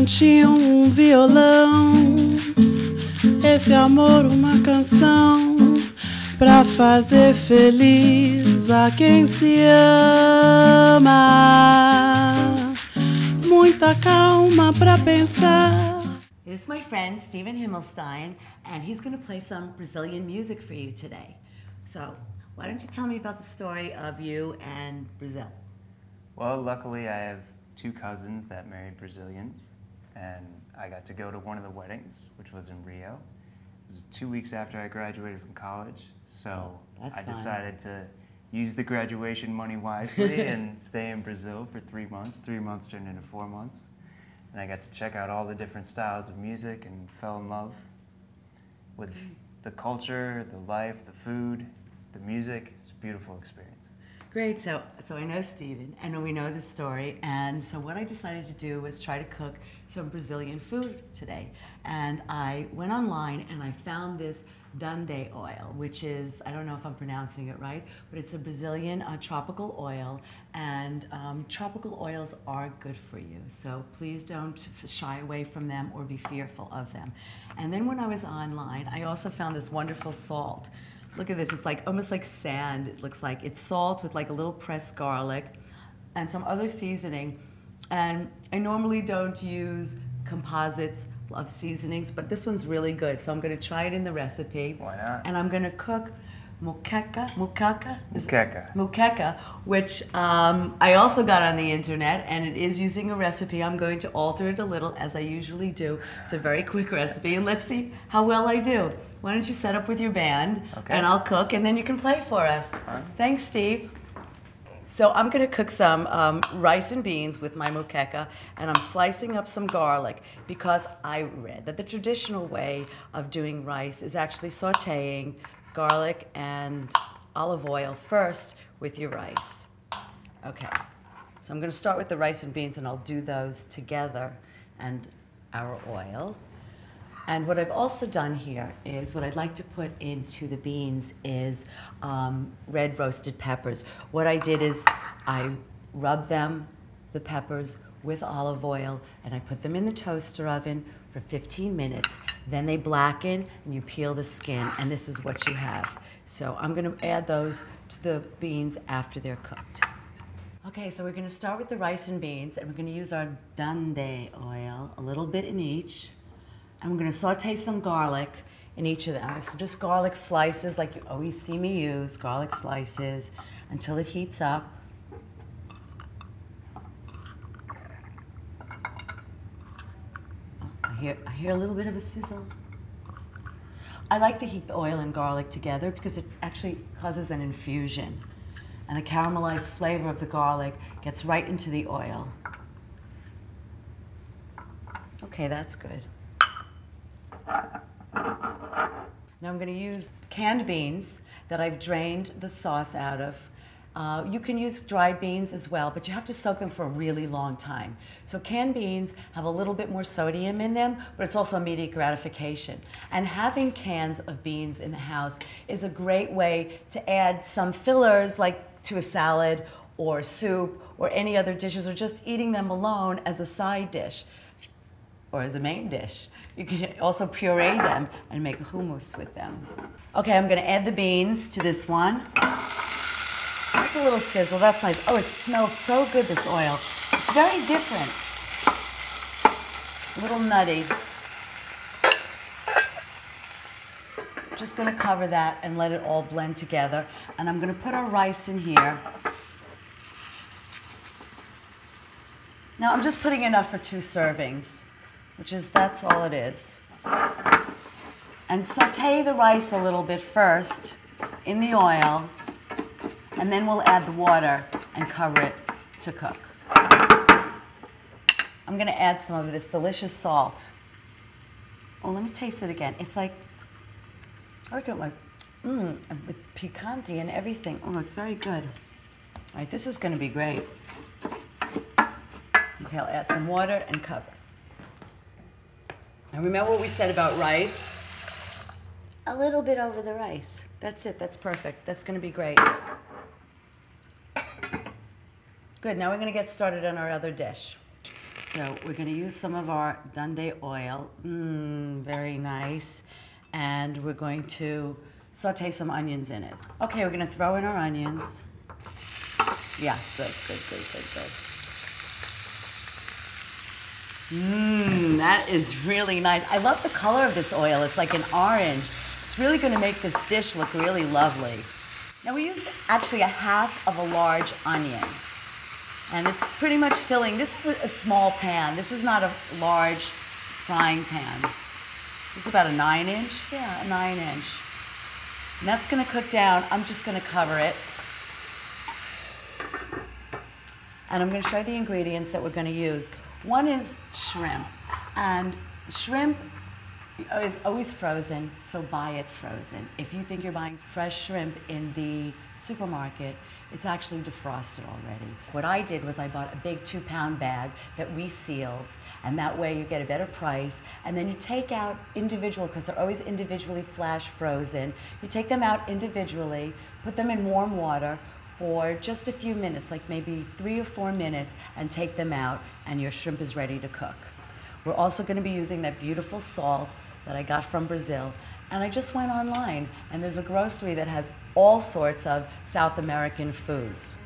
cante violão, esse amor uma canção, pra fazer feliz a quem se ama. Muita calma pra pensar. This is my friend Steven Himmelstein, and he's going to play some Brazilian music for you today. So, why don't you tell me about the story of you and Brazil? Well, luckily I have two cousins that married Brazilians, and I got to go to one of the weddings, which was in Rio. It was 2 weeks after I graduated from college, so I decided to use the graduation money wisely and stay in Brazil for 3 months. 3 months turned into 4 months. And I got to check out all the different styles of music and fell in love with the culture, the life, the food, the music. It's a beautiful experience. Great, so I know Steven, and we know the story, and so what I decided to do was try to cook some Brazilian food today. And I went online and I found this Dande oil, which is, I don't know if I'm pronouncing it right, but it's a Brazilian tropical oil, and tropical oils are good for you, so please don't shy away from them or be fearful of them. And then when I was online, I also found this wonderful salt. Look at this, it's like almost like sand, it looks like. It's salt with like a little pressed garlic and some other seasoning. And I normally don't use composites of seasonings, but this one's really good, so I'm gonna try it in the recipe. Why not? And I'm gonna cook muqueca, which I also got on the internet, and it is using a recipe. I'm going to alter it a little, as I usually do. It's a very quick recipe, and let's see how well I do. Why don't you set up with your band, and I'll cook, and then you can play for us. Thanks, Steve. So I'm going to cook some rice and beans with my moqueca, and I'm slicing up some garlic because I read that the traditional way of doing rice is actually sautéing garlic and olive oil first with your rice. Okay, so I'm going to start with the rice and beans, and I'll do those together and our oil. And what I've also done here is, what I'd like to put into the beans is red roasted peppers. What I did is I rubbed the peppers with olive oil, and I put them in the toaster oven for 15 minutes. Then they blacken, and you peel the skin, and this is what you have. So I'm gonna add those to the beans after they're cooked. Okay, so we're gonna start with the rice and beans, and we're gonna use our Dande oil, a little bit in each. And we're going to saute some garlic in each of them. So just garlic slices, like you always see me use, garlic slices, until it heats up. Oh, I hear a little bit of a sizzle. I like to heat the oil and garlic together because it actually causes an infusion. And the caramelized flavor of the garlic gets right into the oil. Okay, that's good. Now I'm going to use canned beans that I've drained the sauce out of. You can use dried beans as well, but you have to soak them for a really long time. So canned beans have a little bit more sodium in them, but it's also immediate gratification. And having cans of beans in the house is a great way to add some fillers, like to a salad or soup or any other dishes, or just eating them alone as a side dish or as a main dish. You can also puree them and make hummus with them. Okay, I'm gonna add the beans to this one. That's a little sizzle, that's nice. Oh, it smells so good, this oil. It's very different. A little nutty. Just gonna cover that and let it all blend together. And I'm gonna put our rice in here. Now I'm just putting enough for 2 servings. That's all it is. And saute the rice a little bit first in the oil, and then we'll add the water and cover it to cook. I'm gonna add some of this delicious salt. Oh, let me taste it again. It's like, I don't like, with picante and everything. Oh, it's very good. All right, this is gonna be great. Okay, I'll add some water and cover. Now remember what we said about rice? A little bit over the rice. That's it, that's perfect. That's gonna be great. Good, now we're gonna get started on our other dish. So we're going to use some of our Dundee oil. Very nice. And we're going to saute some onions in it. Okay, we're going to throw in our onions. Yeah, good. That is really nice. I love the color of this oil. It's like an orange. It's really going to make this dish look really lovely. Now we used actually a half of a large onion. And it's pretty much filling. This is a small pan. This is not a large frying pan. This is about a 9-inch. Yeah, a 9-inch. And that's going to cook down. I'm just going to cover it. And I'm going to show you the ingredients that we're going to use. One is shrimp. And shrimp is always frozen, so buy it frozen. If you think you're buying fresh shrimp in the supermarket, it's actually defrosted already. What I did was I bought a big 2-pound bag that reseals, and that way you get a better price. And then you take out individual, because they're always individually flash frozen. You take them out individually, put them in warm water for just a few minutes, like maybe 3 or 4 minutes, and take them out, and your shrimp is ready to cook. We're also going to be using that beautiful salt that I got from Brazil. And I just went online, and there's a grocery that has all sorts of South American foods.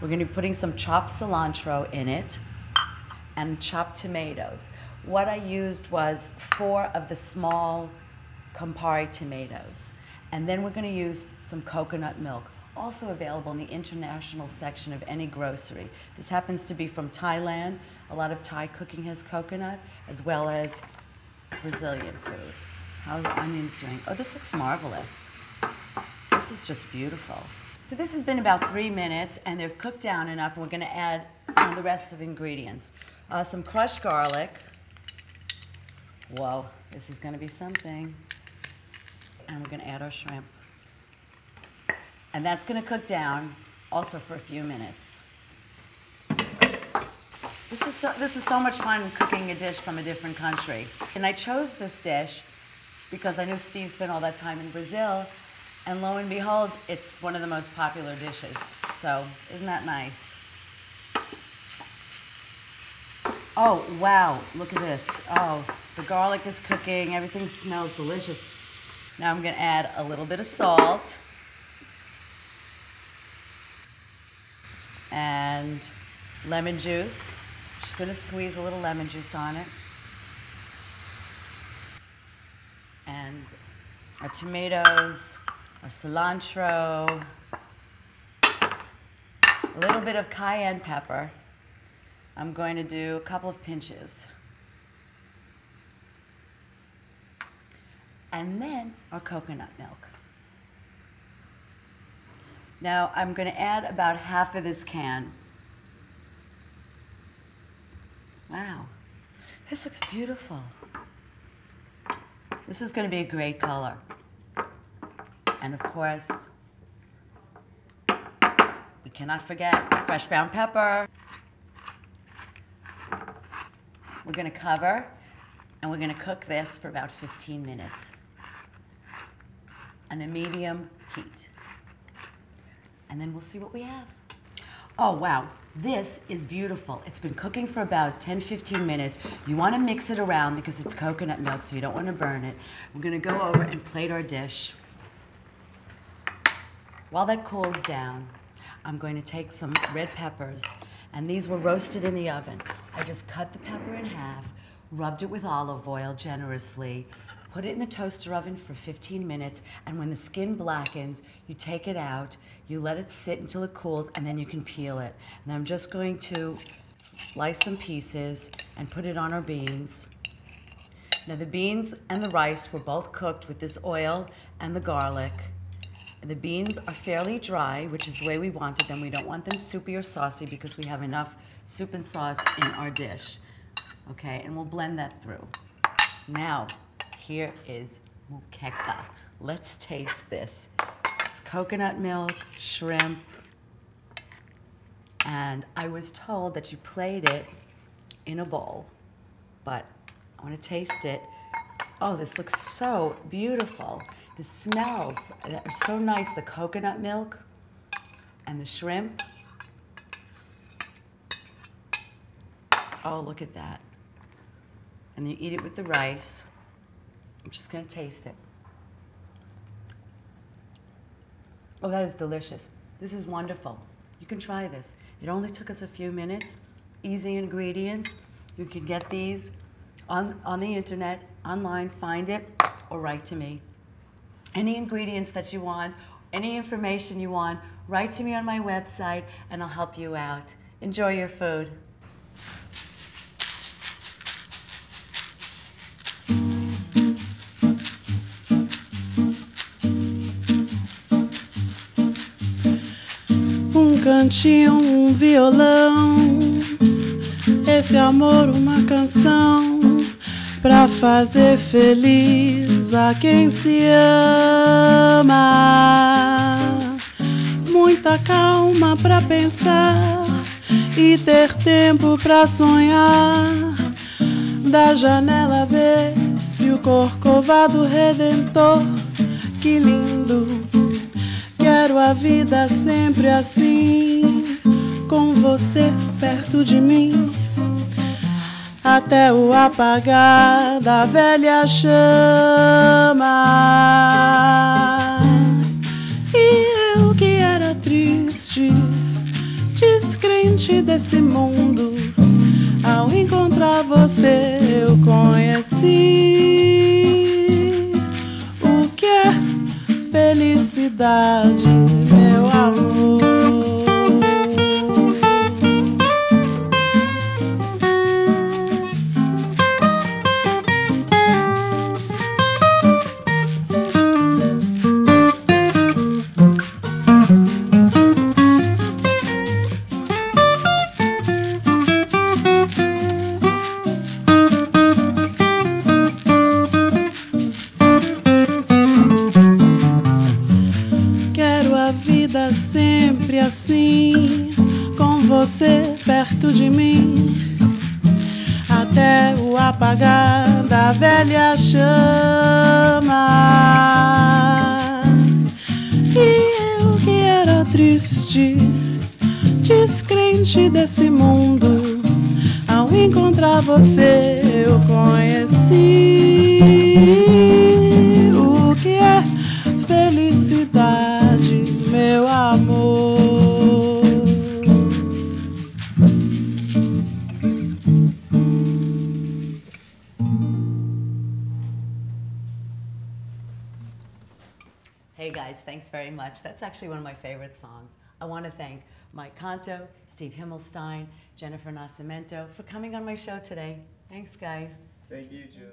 We're going to be putting some chopped cilantro in it and chopped tomatoes. What I used was 4 of the small Campari tomatoes. And then we're going to use some coconut milk, also available in the international section of any grocery. This happens to be from Thailand. A lot of Thai cooking has coconut, as well as Brazilian food. How's the onions doing? Oh, this looks marvelous. This is just beautiful. So this has been about 3 minutes, and they've cooked down enough, and we're going to add some of the rest of the ingredients. Some crushed garlic. Whoa, this is going to be something. And we're going to add our shrimp. And that's going to cook down also for a few minutes. This is so much fun cooking a dish from a different country. And I chose this dish because I knew Steve spent all that time in Brazil, and lo and behold, it's one of the most popular dishes. So, isn't that nice? Oh, wow, look at this. Oh, the garlic is cooking, everything smells delicious. Now I'm gonna add a little bit of salt. And lemon juice. Just gonna squeeze a little lemon juice on it. And our tomatoes, our cilantro, a little bit of cayenne pepper. I'm going to do a couple of pinches. And then our coconut milk. Now I'm going to add about half of this can. Wow, this looks beautiful. This is going to be a great color. And of course, we cannot forget fresh ground pepper. We're going to cover, and we're going to cook this for about 15 minutes on a medium heat. And then we'll see what we have. Oh, wow, this is beautiful. It's been cooking for about 10-15 minutes. You want to mix it around because it's coconut milk, so you don't want to burn it. We're going to go over and plate our dish. While that cools down, I'm going to take some red peppers, and these were roasted in the oven. I just cut the pepper in half, rubbed it with olive oil generously, put it in the toaster oven for 15 minutes, and when the skin blackens, you take it out, you let it sit until it cools, and then you can peel it. And I'm just going to slice some pieces and put it on our beans. Now the beans and the rice were both cooked with this oil and the garlic. The beans are fairly dry, which is the way we wanted them. We don't want them soupy or saucy because we have enough soup and sauce in our dish. Okay, and we'll blend that through. Now, here is moqueca. Let's taste this. It's coconut milk, shrimp, and I was told that you plate it in a bowl, but I want to taste it. Oh, this looks so beautiful. The smells are so nice, the coconut milk and the shrimp. Oh, look at that. And you eat it with the rice. I'm just gonna taste it. Oh, that is delicious. This is wonderful. You can try this. It only took us a few minutes. Easy ingredients. You can get these on the internet, online, find it, or write to me. Any ingredients that you want, any information you want, write to me on my website and I'll help you out. Enjoy your food. Cantinho, violão, esse amor uma canção pra fazer feliz a quem se ama. Muita calma pra pensar e ter tempo pra sonhar. Da janela ver-se o corcovado redentor, que lindo. Quero a vida sempre assim, com você perto de mim, até o apagar da velha chama. E eu que era triste, descrente desse mundo, ao encontrar você eu conheci o que é felicidade, meu amor. Sempre assim, com você perto de mim, até o apagar da velha chama. E eu que era triste, descrente desse mundo, ao encontrar você eu conheci o que é felicidade, meu amor. Hey guys, thanks very much. That's actually one of my favorite songs. I want to thank Mike Canto, Steve Himmelstein, Jennifer Nascimento for coming on my show today. Thanks, guys. Thank you, Joe.